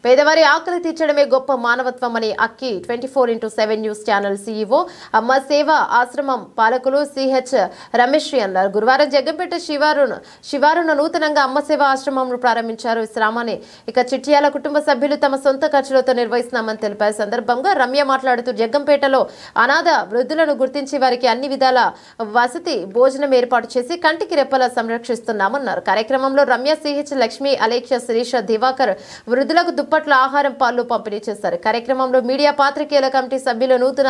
పేదవారి ఆకలి తీర్చడమే గొప్ప మానవత్వమని అక్కి 24/7 న్యూస్ ఛానల్ సీఈఓ అమ్మ సేవ ఆశ్రమం పాలకులు సిహెచ్ రమేష్ అన్నారు. గురువారం జగ్గంపేట శివారును నూతనంగా అమ్మ సేవ ఆశ్రమంను ప్రారంభించారు. ఈ శ్రామాన్ని చిట్యాల కుటుంబ సభ్యులు తమ సొంత ఖర్చులతో నిర్వహిస్తున్నామని తెలిపారు. సందర్భంగా రమ్య మాట్లాడుతూ జగ్గంపేటలో అనాథ వృద్ధులను గుర్తించి వారికి అన్ని విధాల వసతి భోజనం ఏర్పాటు చేసి కంటికి రెప్పలా సంరక్షిస్తున్నామన్నారు. కార్యక్రమంలో రమ్య, సిహెచ్ లక్ష్మి, అలేఖ్య, శిరీష, దివాకర్ వృద్ధులకు దుప్పట్ల ఆహారం పాలు పంపిణీ చేశారు. కార్యక్రమంలో మీడియా పాత్రికేయుల కమిటీ సభ్యులు నూతన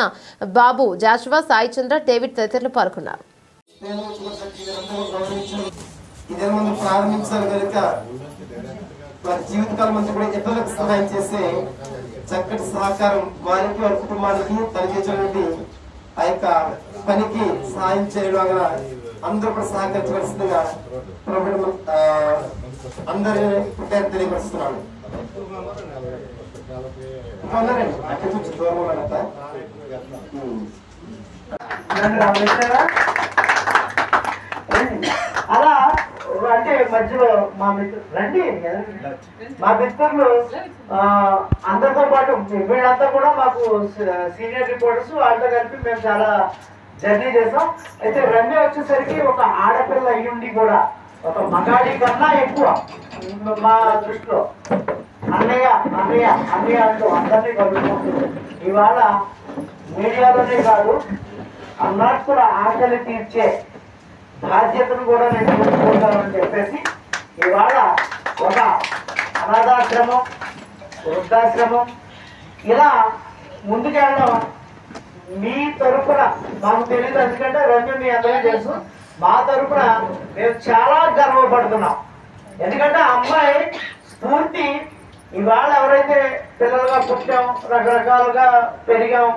బాబు, జాషువా, సాయి చంద్ర, డేవిడ్ తదితరులు పాల్గొన్నారు. చక్కటి సహకారం వారికి వారి కుటుంబానికి తరలించినటువంటి ఆ యొక్క పనికి సహాయం చేయడం అందరూ కూడా సహకరించవలసిందిగా అందరి తెలియపరుస్తున్నాను. అలా అంటే మధ్యలో మా మిత్రులు అందరితో పాటు వీళ్ళంతా కూడా మాకు సీనియర్ రిపోర్టర్స్, వాళ్ళతో కలిపి మేము చాలా జర్నీ చేసాం. అయితే రమ్య వచ్చేసరికి ఒక ఆడపిల్ల అయ్యుండి కూడా ఒక మగాడి కన్నా ఎక్కువ మా దృష్టిలో అన్నయ్య అన్నయ్య అన్నయ్య అంటూ అందరినీ కలుపుకుంటుంది. ఇవాళ మీడియాలోనే కాదు, అన్నట్టుల ఆకలి తీర్చే బాధ్యతను కూడా నేను చూసుకుంటానని చెప్పేసి ఇవాళ ఒక అనాథాశ్రమం, వృద్ధాశ్రమం ఇలా ముందుకెళ్ళడం మీ తరపున మాకు తెలియదు. ఎందుకంటే రమ్య మీ అందరికీ తెలుసు. మా తరపున మేము చాలా గర్వపడుతున్నాం. ఎందుకంటే అమ్మాయి స్ఫూర్తి ఇవాళ ఎవరైతే పిల్లలుగా పుట్టాం, రకరకాలుగా పెరిగాం,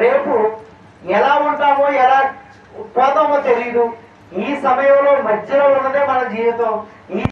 రేపు ఎలా ఉంటామో ఎలా పోతామో తెలియదు. ఈ సమయంలో మధ్యలో ఉన్నదే మన జీవితం. ఈ